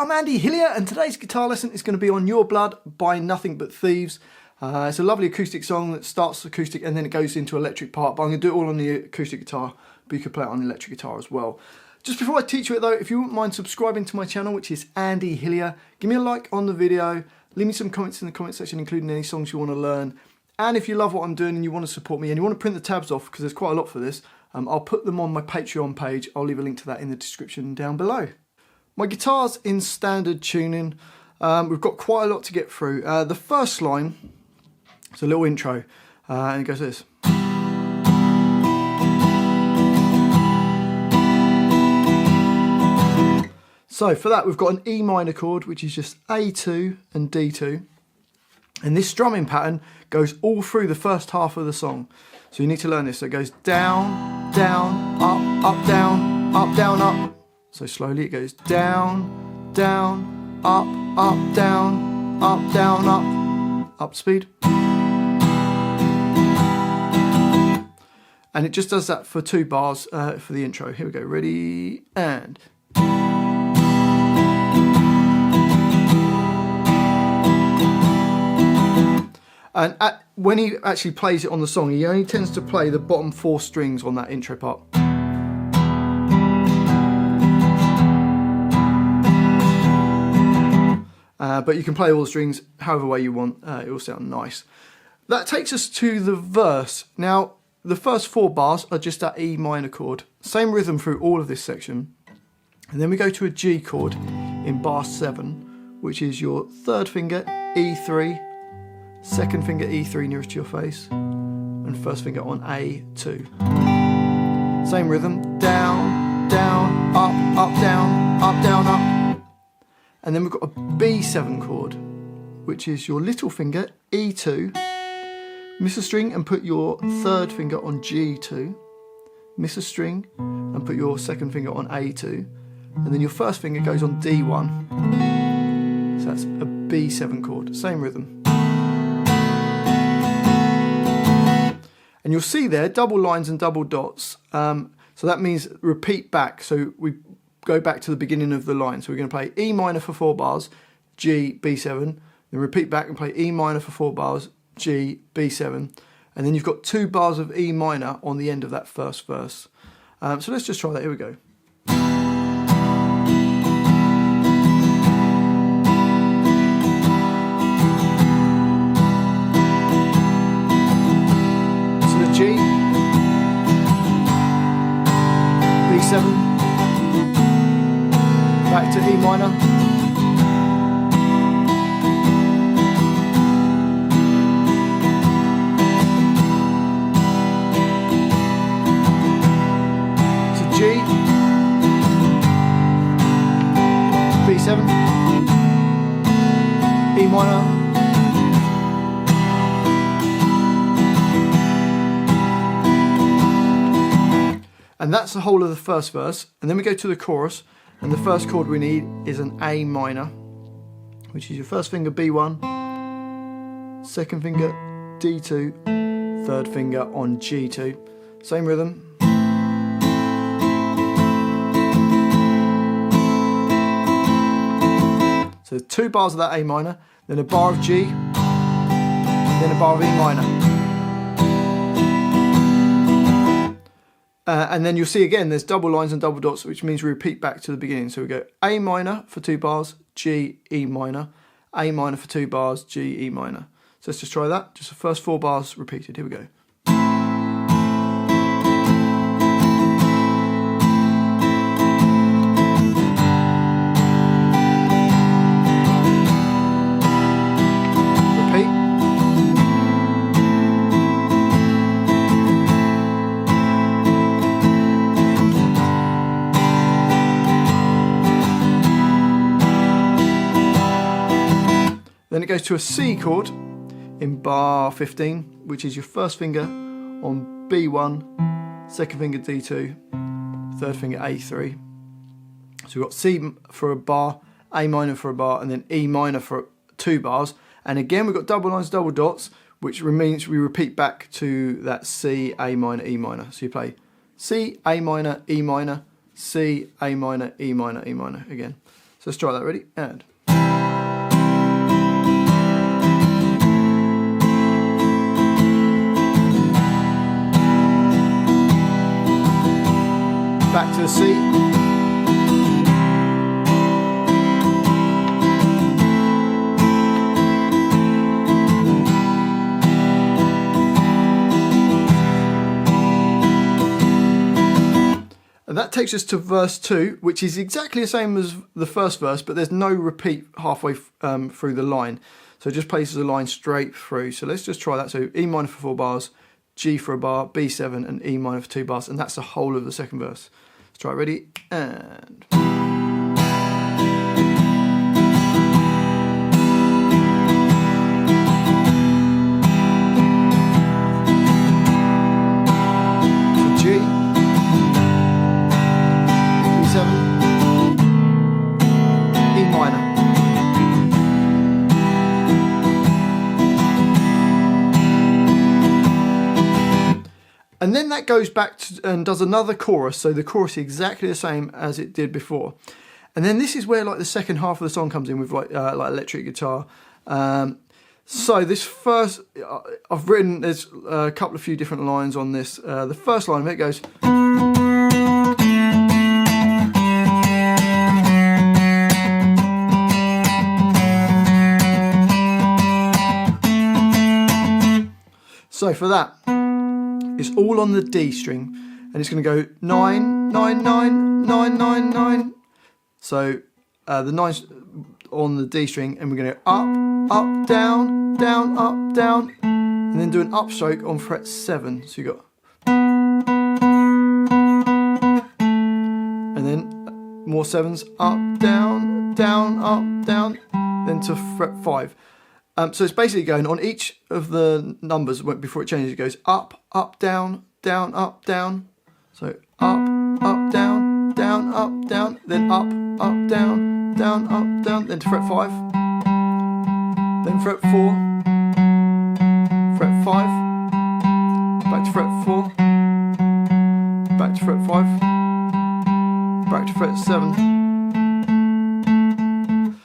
I'm Andy Hillier, and today's guitar lesson is going to be on Your Blood by Nothing But Thieves. It's a lovely acoustic song that starts acoustic and then it goes into electric part, but I'm going to do it all on the acoustic guitar, but you could play it on the electric guitar as well. Just before I teach you it though, if you wouldn't mind subscribing to my channel, which is Andy Hillier, give me a like on the video, leave me some comments in the comment section including any songs you want to learn, and if you love what I'm doing and you want to support me and you want to print the tabs off, because there's quite a lot for this, I'll put them on my Patreon page. I'll leave a link to that in the description down below. My guitar's in standard tuning. We've got quite a lot to get through. The first line, it's a little intro, and it goes like this. So for that we've got an E minor chord, which is just A2 and D2. And this strumming pattern goes all through the first half of the song. So you need to learn this. So it goes down, down, up, down, up, down, up. So slowly it goes down, down, up, down, up speed. And it just does that for 2 bars for the intro. Here we go, ready, and. And when he actually plays it on the song, he only tends to play the bottom 4 strings on that intro part. But you can play all the strings however way you want, it will sound nice. That takes us to the verse. Now, the first 4 bars are just that E minor chord. Same rhythm through all of this section. And then we go to a G chord in bar 7, which is your 3rd finger, E3, 2nd finger, E3 nearest to your face, and 1st finger on A2. Same rhythm, down, down, up, down, up. And then we've got a B7 chord, which is your little finger, E2, miss a string and put your 3rd finger on G2, miss a string and put your 2nd finger on A2, and then your 1st finger goes on D1. So that's a B7 chord, same rhythm. And you'll see there double lines and double dots, so that means repeat back. So we go back to the beginning of the line. So we're going to play E minor for 4 bars, G, B7, then repeat back and play E minor for 4 bars, G, B7, and then you've got 2 bars of E minor on the end of that first verse. So let's just try that, here we go. So the G, B7, back to E minor, to G, B7, E minor, and that's the whole of the first verse. And then we go to the chorus. And the first chord we need is an A minor, which is your 1st finger B1, 2nd finger D2, 3rd finger on G2. Same rhythm. So 2 bars of that A minor, then a bar of G, then a bar of E minor. And then you'll see again there's double lines and double dots, which means we repeat back to the beginning. So we go A minor for 2 bars, G, E minor, A minor for 2 bars, G, E minor. So let's just try that, just the first 4 bars repeated. Here we go. Then it goes to a C chord in bar 15, which is your 1st finger on B1, 2nd finger D2, 3rd finger A3. So we've got C for a bar, A minor for a bar, and then E minor for 2 bars. And again, we've got double lines, double dots, which means we repeat back to that C, A minor, E minor. So you play C, A minor, E minor, C, A minor, E minor, E minor again. So let's try that. Ready? And. Back to the C. And that takes us to verse 2, which is exactly the same as the first verse, but there's no repeat halfway through the line. So it just places a line straight through. So let's just try that. So E minor for 4 bars, G for a bar, B7, and E minor for 2 bars. And that's the whole of the second verse. Let's try it. Ready? And... so G, B7, E minor. And then that goes back to, and does another chorus. So the chorus is exactly the same as it did before. And then this is where like the second half of the song comes in with like electric guitar. So this first, I've written, there's a couple of few different lines on this. The first line of it goes. So for that, it's all on the D string, and it's going to go 9, 9, 9, 9, 9, 9. So the 9's on the D string, and we're going to go up, up, down, down, up, down, and then do an upstroke on fret 7. So you got, and then more 7s, up, down, down, up, down, then to fret 5. So it's basically going on each of the numbers before it changes. It goes up, up, down, down, up, down. So up, up, down, down, up, down. Then up, up, down, down, up, down. Then to fret 5. Then fret 4. Fret 5. Back to fret 4. Back to fret 5. Back to fret 7.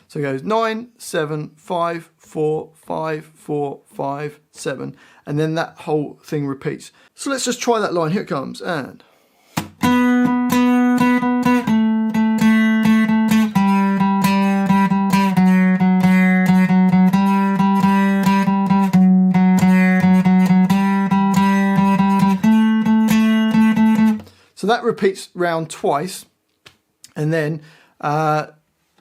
So it goes 9, 7, 5, 4, 5, 4, 5, 7. And then that whole thing repeats. So let's just try that line. Here it comes. And... so that repeats round twice. And then...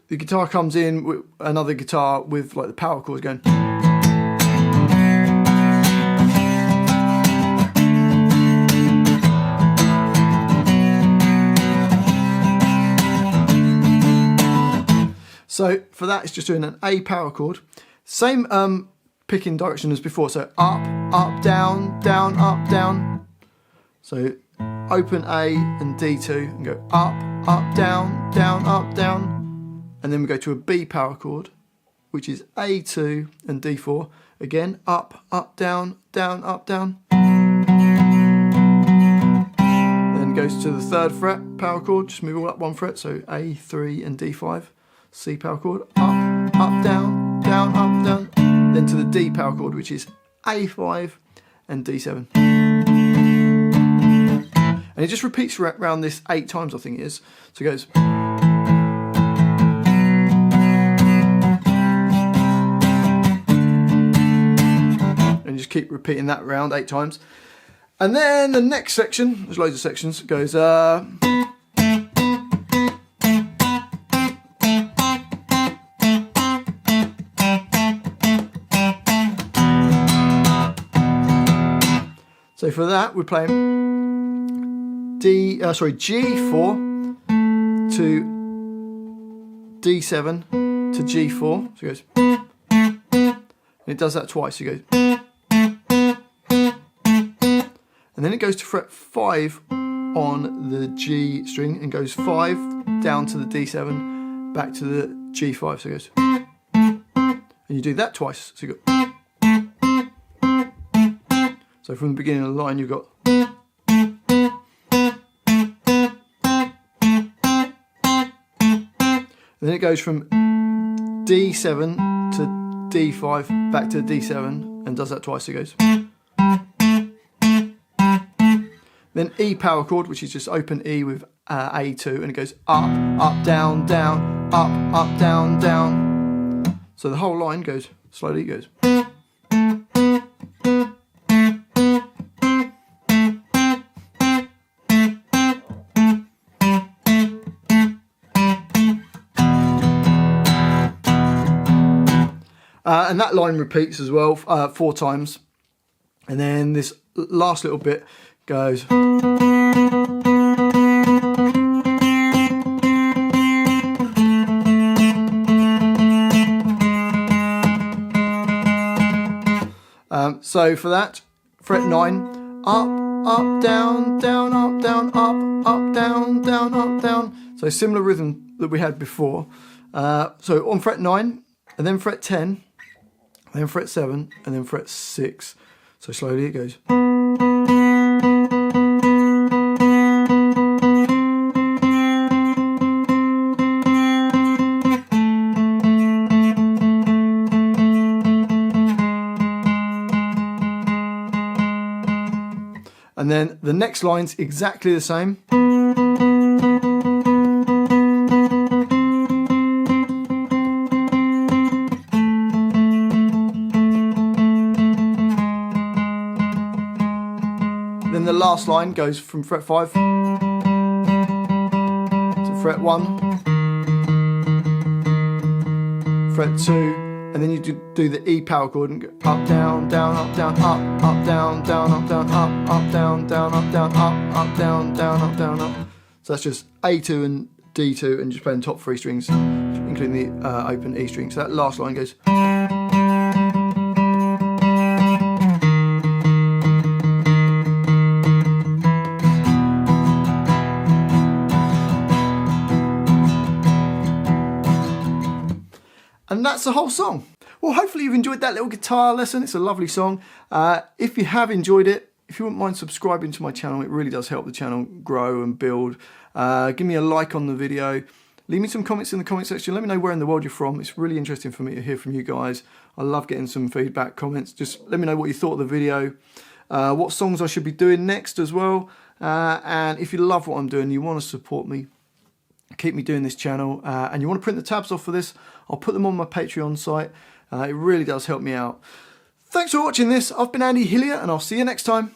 the guitar comes in with another guitar with like the power chords going. So for that, it's just doing an A power chord. Same picking direction as before. So up, up, down, down, up, down. So open A and D2 and go up, up, down, down, up, down. And then we go to a B power chord, which is A2 and D4. Again, up, up, down, down, up, down. Then goes to the 3rd fret power chord, just move all up 1 fret, so A3 and D5. C power chord, up, up, down, down, up, down. Then to the D power chord, which is A5 and D7. And it just repeats around this 8 times, I think it is. So it goes... and just keep repeating that round 8 times. And then the next section, there's loads of sections, goes so for that we're playing G4 to D7 to G4. So it goes, and it does that twice. So it goes. And then it goes to fret 5 on the G string and goes 5 down to the D7, back to the G5. So it goes. And you do that twice. So you got. So from the beginning of the line, you've got. And then it goes from D7 to D5 back to D7 and does that twice. It goes. Then E power chord, which is just open E with A2, and it goes up, up, down, down, up, down, down. So the whole line goes slowly. It goes. And that line repeats as well 4 times. And then this last little bit goes. So for that, fret 9, up, up, down, down, up, down, up, down, down, up, down. So similar rhythm that we had before. So on fret 9, and then fret 10, then fret 7, and then fret 6. So slowly it goes. And then the next line's exactly the same. Then the last line goes from fret 5 to fret 1, fret 2, and then you do the E power chord and go up, down, down, up, down, up, down, down, up, down, up, down, down, up, down, up, down, down, up, down, up. So that's just A2 and D2 and just playing top 3 strings, including the open E string. So that last line goes. And that's the whole song. Well, hopefully you've enjoyed that little guitar lesson. It's a lovely song. If you have enjoyed it, if you wouldn't mind subscribing to my channel, it really does help the channel grow and build. Give me a like on the video. Leave me some comments in the comment section. Let me know where in the world you're from. It's really interesting for me to hear from you guys. I love getting some feedback, comments. Just let me know what you thought of the video, what songs I should be doing next as well. And if you love what I'm doing, you want to support me, keep me doing this channel, and you want to print the tabs off for this, I'll put them on my Patreon site. It really does help me out. Thanks for watching this. I've been Andy Hillier, and I'll see you next time.